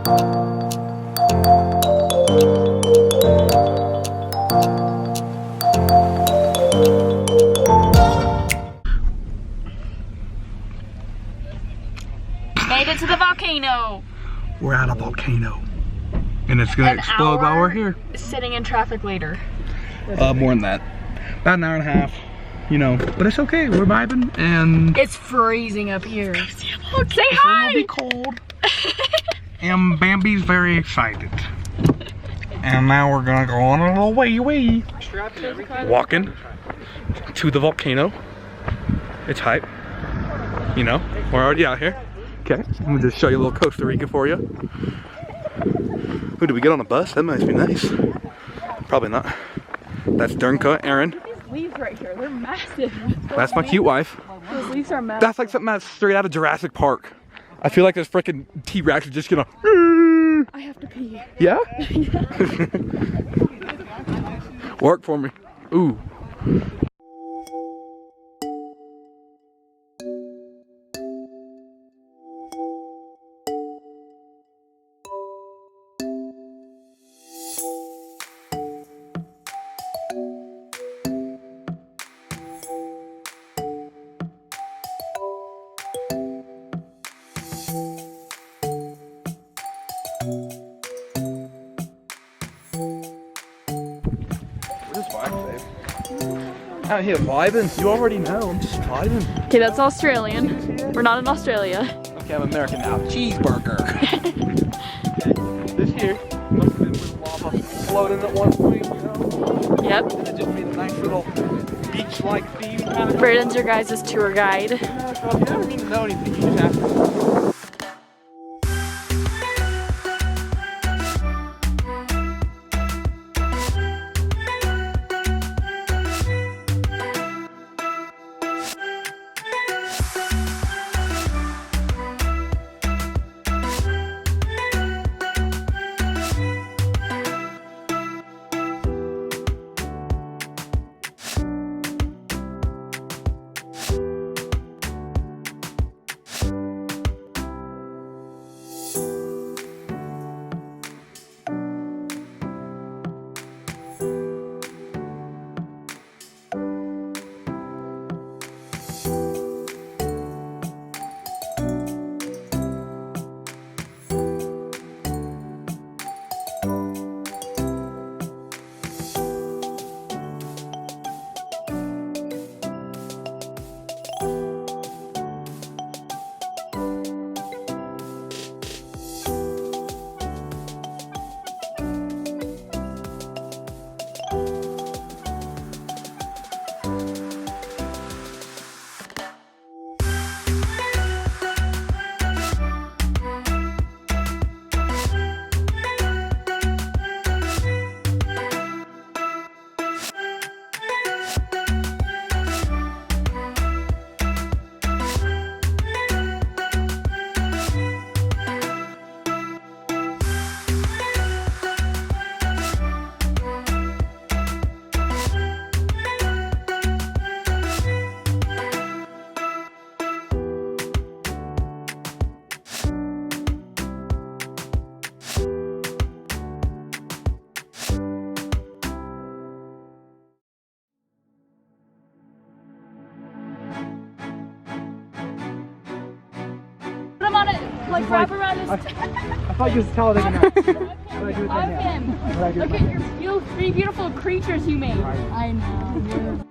Made it to the volcano. We're at a volcano. And it's gonna explode while we're here. Sitting in traffic later. More than that. About an hour and a half. You know, but it's okay. We're vibing and it's freezing up here. Look, say it's hi. It'll be cold. And Bambi's very excited. And now we're gonna go on a little wee. Walking to the volcano. It's hype. You know, we're already out here. Okay, let me just show you a little Costa Rica for you. Who did we get on a bus? That must be nice. Probably not. That's Dernka, Aaron. These leaves right here, they're massive. That's my cute wife. Those leaves are massive. That's like something that's straight out of Jurassic Park. I feel like this freaking T-Rex is just gonna. I have to pee. Yeah? Work for me. Ooh. Out here vibing. You already know. I'm just vibing. Okay, that's Australian. We're not in Australia. Okay, I'm American now. Cheeseburger. This here must have been with lava floating at one point, you know? Yep. And it just made a nice little beach-like theme kind of. Braden's your guys' tour guide. Yeah, so you don't need to know anything. You just have to. On it, like wrap around his. I thought you was taller than that. Love him. Look at your three beautiful creatures you made. I know.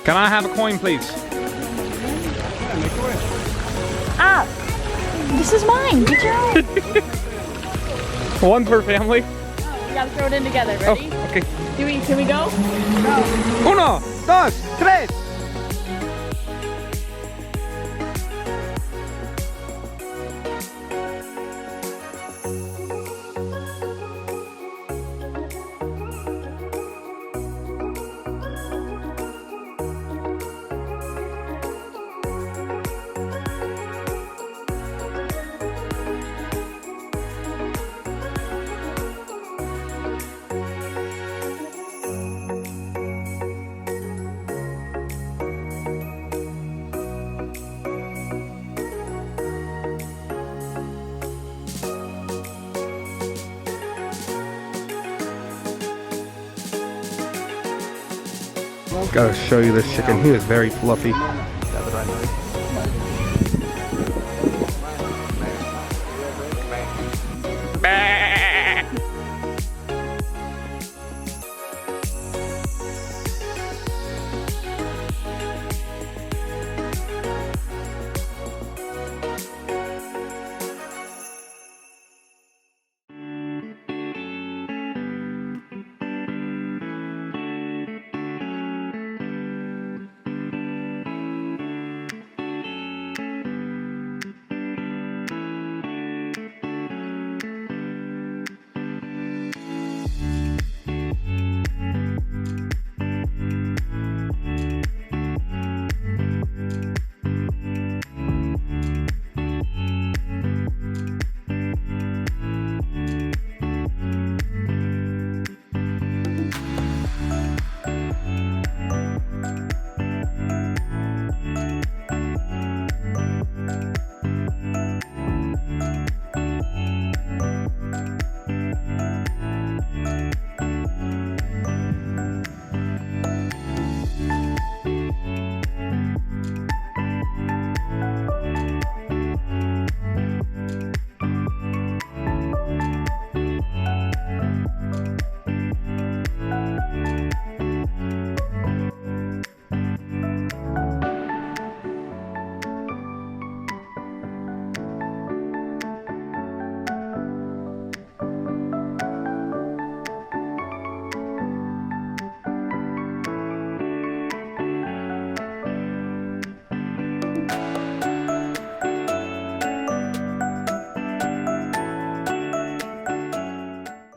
Can I have a coin, please? Ah! This is mine. Get your own. One per family. We gotta throw it in together. Ready? Oh, okay. Can we go? Uno, dos, tres. Gotta show you this chicken. He is very fluffy.